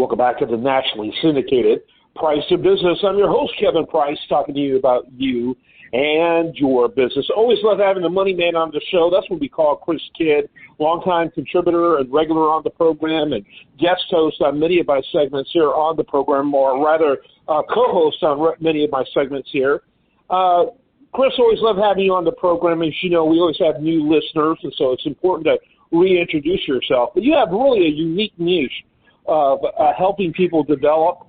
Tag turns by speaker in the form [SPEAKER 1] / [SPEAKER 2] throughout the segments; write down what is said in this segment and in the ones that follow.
[SPEAKER 1] Welcome back to the nationally syndicated Price of Business. I'm your host, Kevin Price, talking to you about you and your business. Always love having the money man on the show. That's what we call Chris Kidd, longtime contributor and regular on the program and guest host on many of my segments here on the program, or rather co-host on many of my segments here. Chris, always love having you on the program. As you know, we always have new listeners, and so it's important to reintroduce yourself. But you have really a unique niche of helping people develop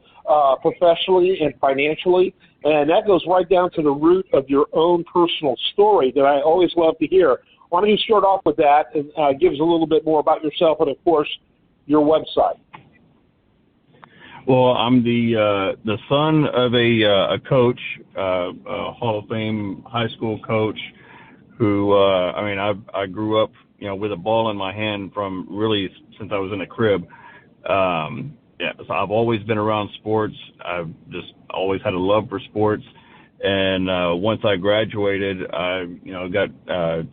[SPEAKER 1] professionally and financially, and that goes right down to the root of your own personal story that I always love to hear. Why don't you start off with that and give us a little bit more about yourself and, of course, your website.
[SPEAKER 2] Well, I'm the son of a coach, a Hall of Fame high school coach who, I grew up, with a ball in my hand from really since I was in a crib. So I've always been around sports. I've just always had a love for sports. And once I graduated, I got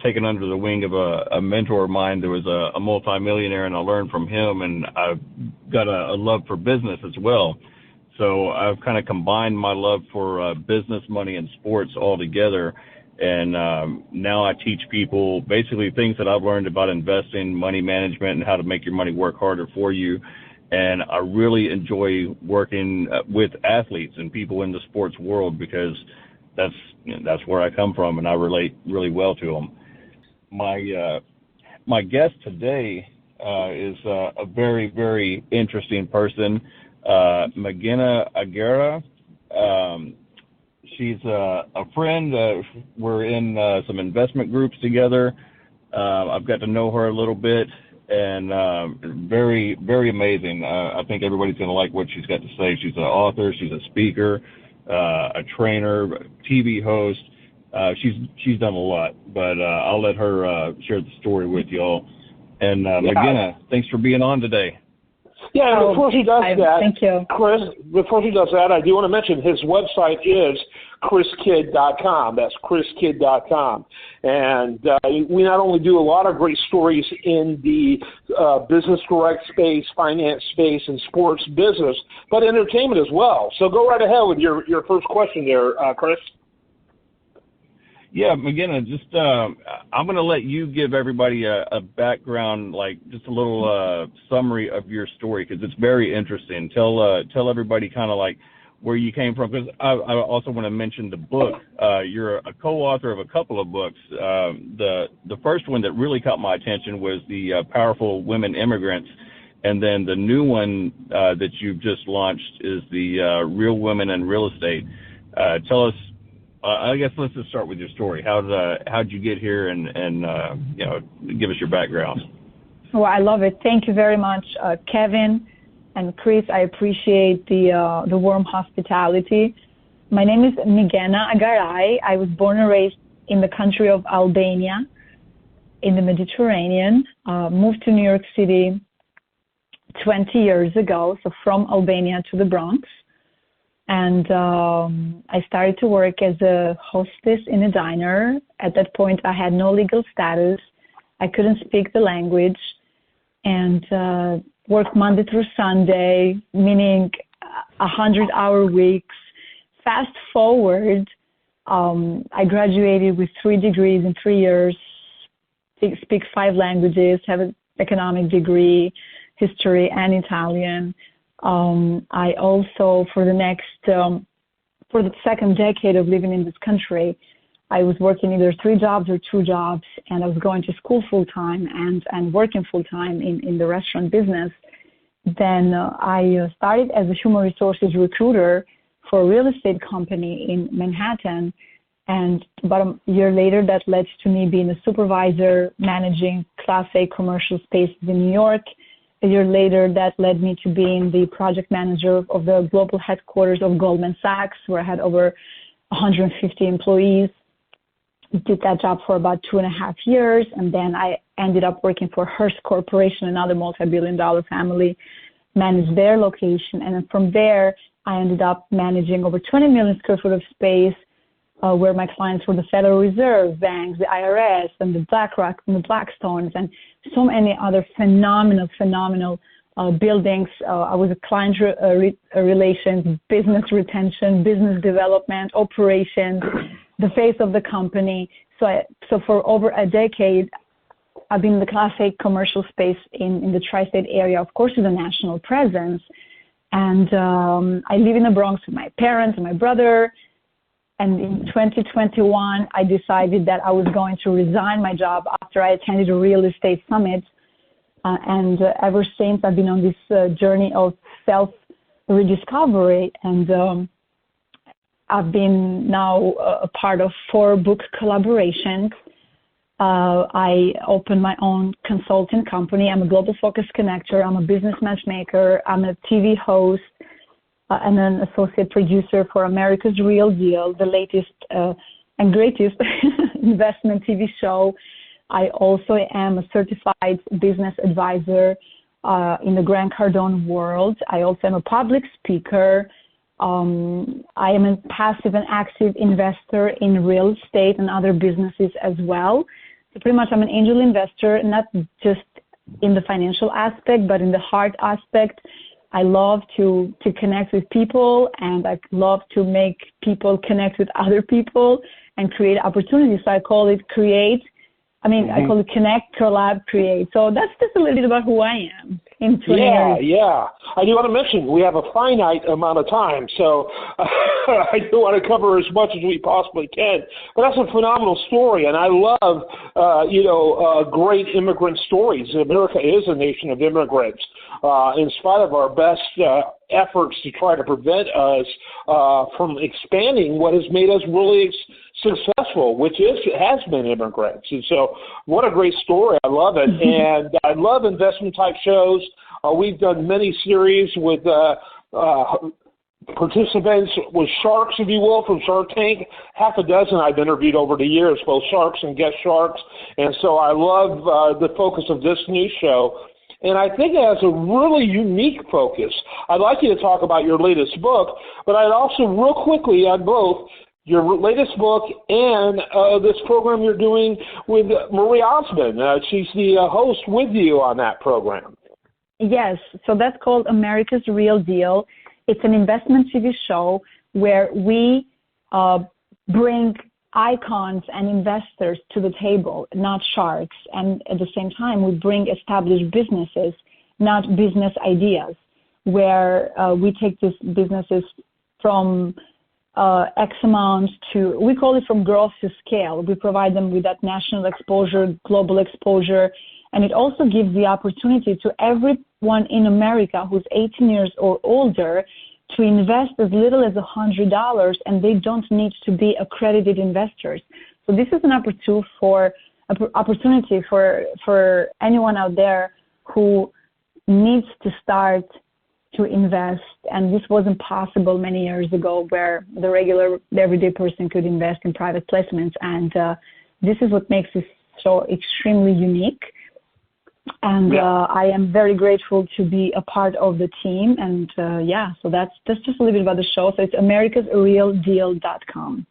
[SPEAKER 2] taken under the wing of a mentor of mine. There was a multimillionaire, and I learned from him, and I've got a love for business as well. So I've kind of combined my love for business, money, and sports all together. And now I teach people basically things that I've learned about investing, money management, and how to make your money work harder for you. And I really enjoy working with athletes and people in the sports world because that's where I come from, and I relate really well to them. My guest today is a very, very interesting person, Migena Agaraj. She's a friend. We're in some investment groups together. I've got to know her a little bit. And very, very amazing. I think everybody's going to like what she's got to say. She's an author. She's a speaker, a trainer, TV host. She's done a lot, but I'll let her share the story with y'all. And Migena, thanks for being on today.
[SPEAKER 1] Yeah, and before she does that,
[SPEAKER 3] thank you,
[SPEAKER 1] Chris, before she does that, I do want to mention his website is chriskidd.com. That's chriskidd.com. And we not only do a lot of great stories in the business direct space, finance space, and sports business, but entertainment as well. So go right ahead with your first question there, Chris.
[SPEAKER 2] Yeah, Migena, just I'm going to let you give everybody a background, like just a little summary of your story, because it's very interesting. Tell everybody kind of like where you came from, because I also want to mention the book. You're a co-author of a couple of books. The first one that really caught my attention was the Powerful Women Immigrants, and then the new one that you've just launched is the Real Women in Real Estate. Tell us. I guess let's just start with your story. How'd you get here, and give us your background.
[SPEAKER 3] Well, I love it. Thank you very much, Kevin and Chris. I appreciate the warm hospitality. My name is Migena Agaraj. I was born and raised in the country of Albania, in the Mediterranean. Moved to New York City 20 years ago, so from Albania to the Bronx. And I started to work as a hostess in a diner. At that point, I had no legal status. I couldn't speak the language, and worked Monday through Sunday, meaning 100-hour weeks. Fast forward, I graduated with 3 degrees in 3 years, speak 5 languages, have an economic degree, history, and Italian. I also, for the second decade of living in this country, I was working either 3 jobs or 2 jobs, and I was going to school full-time and working full-time in the restaurant business. Then I started as a human resources recruiter for a real estate company in Manhattan, and about a year later, that led to me being a supervisor managing Class A commercial spaces in New York. A year later, that led me to being the project manager of the global headquarters of Goldman Sachs, where I had over 150 employees. Did that job for about 2.5 years, and then I ended up working for Hearst Corporation, another multi-billion-dollar family, managed their location. And then from there, I ended up managing over 20 million square foot of space, where my clients were the Federal Reserve, banks, the IRS, and the BlackRock and the Blackstones, and so many other phenomenal buildings. I was a client relations, business retention, business development, operations, the face of the company. So for over a decade, I've been in the Class A commercial space in the tri-state area, of course, with a national presence. And I live in the Bronx with my parents and my brother. And in 2021, I decided that I was going to resign my job after I attended a real estate summit. And ever since, I've been on this journey of self-rediscovery. And I've been now a part of 4 book collaborations. I opened my own consulting company. I'm a global focus connector. I'm a business matchmaker. I'm a TV host and an associate producer for America's Real Deal, the latest and greatest investment TV show. I also am a certified business advisor in the Grant Cardone world. I also am a public speaker. I am a passive and active investor in real estate and other businesses as well. So pretty much I'm an angel investor, not just in the financial aspect, but in the heart aspect. I love to connect with people, and I love to make people connect with other people and create opportunities. So I call it create. I call it connect, collab, create. So that's just a little bit about who I am in 20 years.
[SPEAKER 1] Yeah. I do want to mention we have a finite amount of time, so I do want to cover as much as we possibly can. But that's a phenomenal story, and I love, great immigrant stories. America is a nation of immigrants. In spite of our best efforts to try to prevent us from expanding what has made us really successful, which has been immigrants. And so what a great story. I love it. And I love investment type shows. We've done many series with participants with sharks, if you will, from Shark Tank. Half a dozen I've interviewed over the years, both sharks and guest sharks. And so I love the focus of this new show. And I think it has a really unique focus. I'd like you to talk about your latest book, but I'd also real quickly on both your latest book and this program you're doing with Marie Osmond. She's the host with you on that program.
[SPEAKER 3] Yes, so that's called America's Real Deal. It's an investment TV show where we bring icons and investors to the table, not sharks. And at the same time, we bring established businesses, not business ideas, where we take these businesses from X amount to, we call it from growth to scale. We provide them with that national exposure, global exposure, and it also gives the opportunity to everyone in America who's 18 years or older to invest as little as $100, and they don't need to be accredited investors. So this is an opportunity for anyone out there who needs to start to invest, and this wasn't possible many years ago, where the everyday person could invest in private placements, and this is what makes this show extremely unique. And I am very grateful to be a part of the team. And so that's just a little bit about the show. So it's americasrealdeal.com.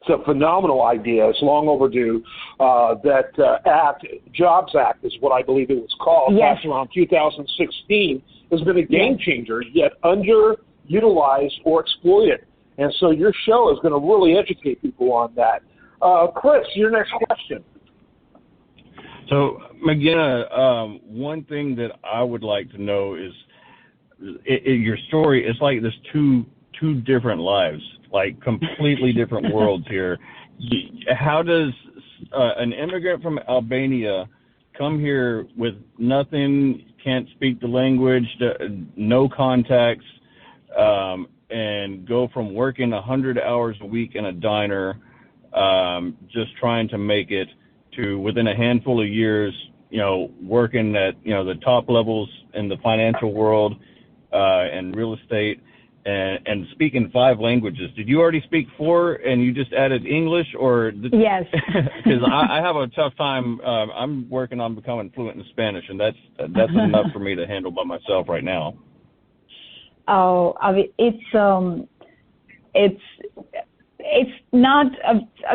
[SPEAKER 1] It's a phenomenal idea. It's long overdue. That act, Jobs Act is what I believe it was called, passed around 2016, has been a game changer, yet underutilized or exploited. And so your show is going to really educate people on that. Chris, your next question.
[SPEAKER 2] So, Migena, one thing that I would like to know is your story. It's like there's two different lives, like completely different worlds here. How does an immigrant from Albania come here with nothing, can't speak the language, no contacts, and go from working 100 hours a week in a diner, just trying to make it, to within a handful of years, working at, the top levels in the financial world, and real estate, and speaking 5 languages? Did you already speak 4 and you just added English, or?
[SPEAKER 3] Yes.
[SPEAKER 2] Because I have a tough time. I'm working on becoming fluent in Spanish, and that's enough for me to handle by myself right now.
[SPEAKER 3] Oh, I mean, it's not,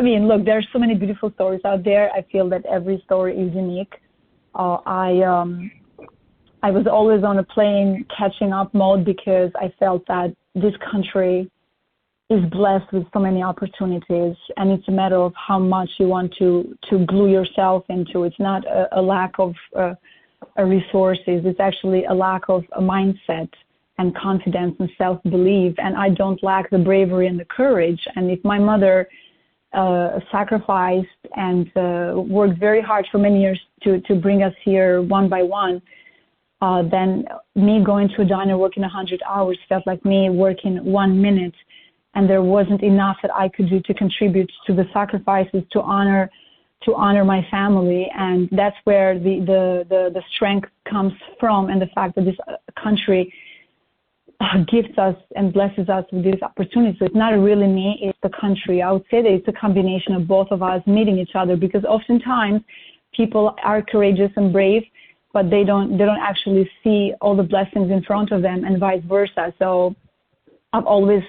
[SPEAKER 3] look, there's so many beautiful stories out there. I feel that every story is unique. I I was always on a plane catching up mode because I felt that this country is blessed with so many opportunities, and it's a matter of how much you want to glue yourself into. It's not a lack of resources. It's actually a lack of a mindset and confidence and self-belief, and I don't lack the bravery and the courage. And if my mother sacrificed and worked very hard for many years to bring us here one by one, then me going to a diner working 100 hours felt like me working 1 minute, and there wasn't enough that I could do to contribute to the sacrifices to honor my family. And that's where the strength comes from, and the fact that this country gives us and blesses us with these opportunities. So it's not really me, it's the country. I would say that it's a combination of both of us meeting each other, because oftentimes people are courageous and brave, but they don't actually see all the blessings in front of them, and vice versa. So I've always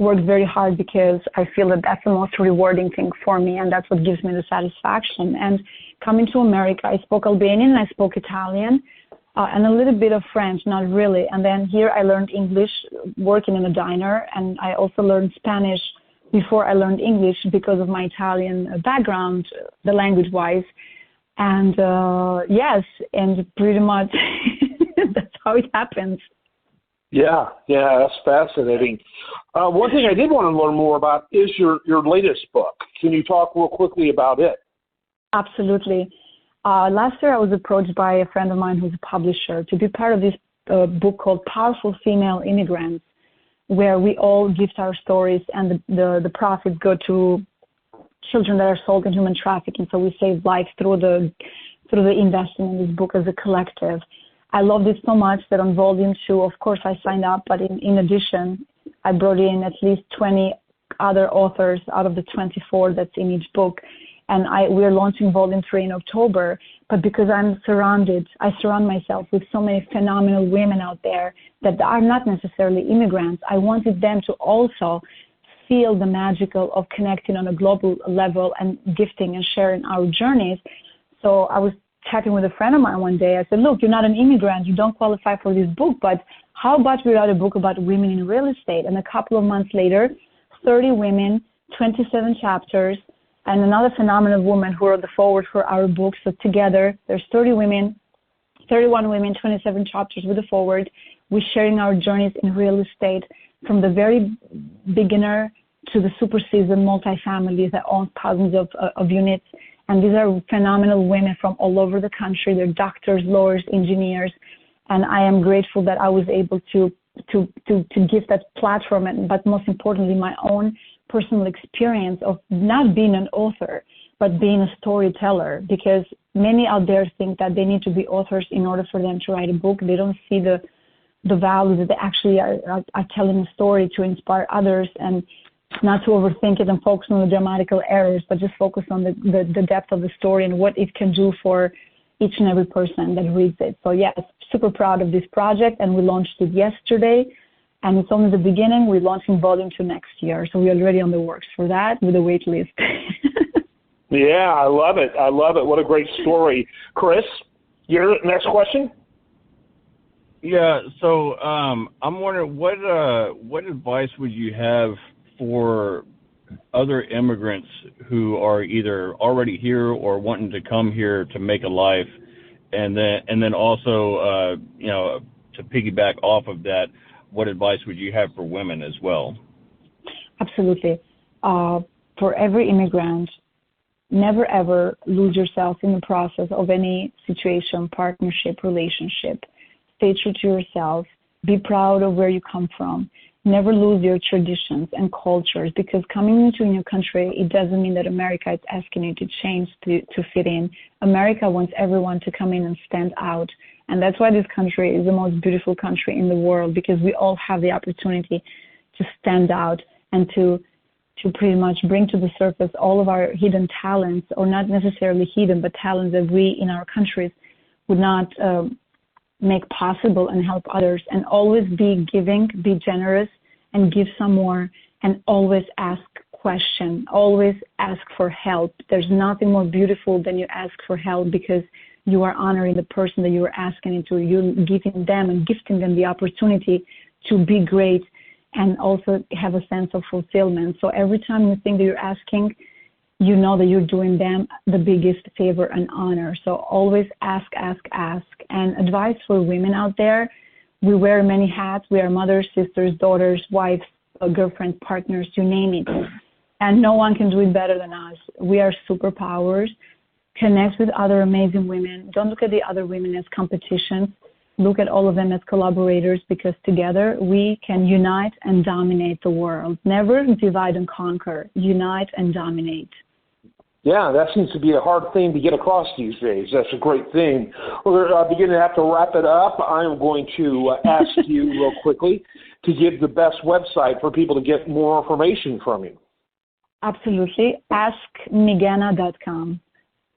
[SPEAKER 3] worked very hard, because I feel that that's the most rewarding thing for me, and that's what gives me the satisfaction. And coming to America, I spoke Albanian and I spoke Italian, and a little bit of French, not really. And then here I learned English working in a diner, and I also learned Spanish before I learned English because of my Italian background, the language-wise. And yes, and pretty much that's how it happens.
[SPEAKER 1] Yeah, that's fascinating. One thing I did want to learn more about is your latest book. Can you talk real quickly about it?
[SPEAKER 3] Absolutely. Last year I was approached by a friend of mine who's a publisher to be part of this book called Powerful Female Immigrants, where we all gift our stories, and the profits go to children that are sold in human trafficking. So we save lives through the investment in this book as a collective. I loved it so much that on volume 2, of course, I signed up, but in addition, I brought in at least 20 other authors out of the 24 that's in each book. And we're launching volume 3 in October. But because I surround myself with so many phenomenal women out there that are not necessarily immigrants, I wanted them to also feel the magical of connecting on a global level and gifting and sharing our journeys. So I was chatting with a friend of mine one day. I said, look, you're not an immigrant. You don't qualify for this book, but how about we write a book about women in real estate? And a couple of months later, 30 women, 27 chapters, and another phenomenal woman who wrote the forward for our book. So together, there's 31 women, 27 chapters with the forward. We're sharing our journeys in real estate from the very beginner to the super seasoned multifamily that owns thousands of units. And these are phenomenal women from all over the country. They're doctors, lawyers, engineers. And I am grateful that I was able to give that platform, but most importantly, my own personal experience of not being an author, but being a storyteller, because many out there think that they need to be authors in order for them to write a book. They don't see the value that they actually are telling a story to inspire others, and not to overthink it and focus on the grammatical errors, but just focus on the depth of the story and what it can do for each and every person that reads it. So yes, super proud of this project, and we launched it yesterday. And it's only the beginning. We're launching volume 2 next year. So we're already on the works for that with a wait list.
[SPEAKER 1] Yeah, I love it. What a great story. Chris, your next question?
[SPEAKER 2] Yeah, so I'm wondering what advice would you have for other immigrants who are either already here or wanting to come here to make a life, and then also to piggyback off of that, what advice would you have for women as well?
[SPEAKER 3] Absolutely. For every immigrant, never ever lose yourself in the process of any situation, partnership, relationship. Stay true to yourself. Be proud of where you come from. Never lose your traditions and cultures, because coming into a new country, it doesn't mean that America is asking you to change to fit in. America wants everyone to come in and stand out. And that's why this country is the most beautiful country in the world, because we all have the opportunity to stand out and to pretty much bring to the surface all of our hidden talents, or not necessarily hidden, but talents that we in our countries would not make possible, and help others. And always be giving, be generous, and give some more, and always ask questions, always ask for help. There's nothing more beautiful than you ask for help, because you are honoring the person that you are asking into. You're giving them and gifting them the opportunity to be great and also have a sense of fulfillment. So every time you think that you're asking, you know that you're doing them the biggest favor and honor. So always ask. And advice for women out there, we wear many hats. We are mothers, sisters, daughters, wives, girlfriends, partners, you name it. And no one can do it better than us. We are superpowers. Connect with other amazing women. Don't look at the other women as competition. Look at all of them as collaborators, because together we can unite and dominate the world. Never divide and conquer. Unite and dominate.
[SPEAKER 1] Yeah, that seems to be a hard thing to get across these days. That's a great thing. We're beginning to have to wrap it up. I'm going to ask you real quickly to give the best website for people to get more information from you.
[SPEAKER 3] Absolutely. AskMigena.com.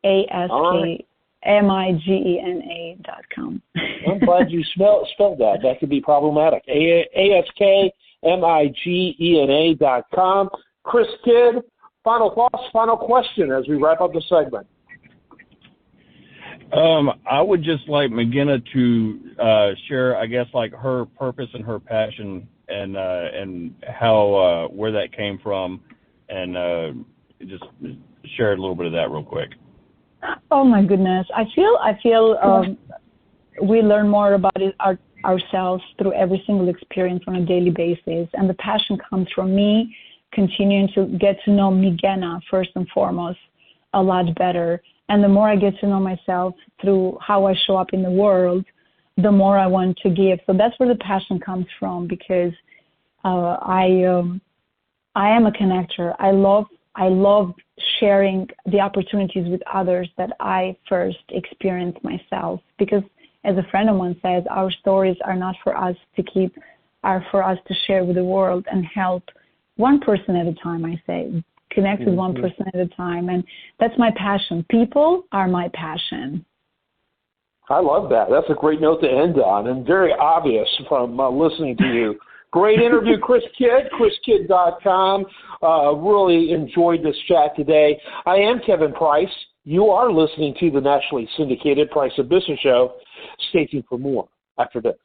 [SPEAKER 3] AskMigena.com.
[SPEAKER 1] I'm glad you spelled that. That could be problematic. AskMigena.com. Chris Kidd, final thoughts, final question as we wrap up the segment.
[SPEAKER 2] I would just like Migena to share, I guess, like her purpose and her passion and how where that came from, and just share a little bit of that real quick.
[SPEAKER 3] Oh my goodness, I feel we learn more about ourselves through every single experience on a daily basis, and the passion comes from me continuing to get to know Migena first and foremost a lot better. And the more I get to know myself through how I show up in the world, the more I want to give. So that's where the passion comes from, because I am a connector. I love sharing the opportunities with others that I first experienced myself, because as a friend of mine says, our stories are not for us to keep, are for us to share with the world and help one person at a time. I say, connect with one person at a time. And that's my passion. People are my passion.
[SPEAKER 1] I love that. That's a great note to end on, and very obvious from listening to you. Great interview, Chris Kidd, chriskidd.com. Really enjoyed this chat today. I am Kevin Price. You are listening to the nationally syndicated Price of Business show. Stay tuned for more after this.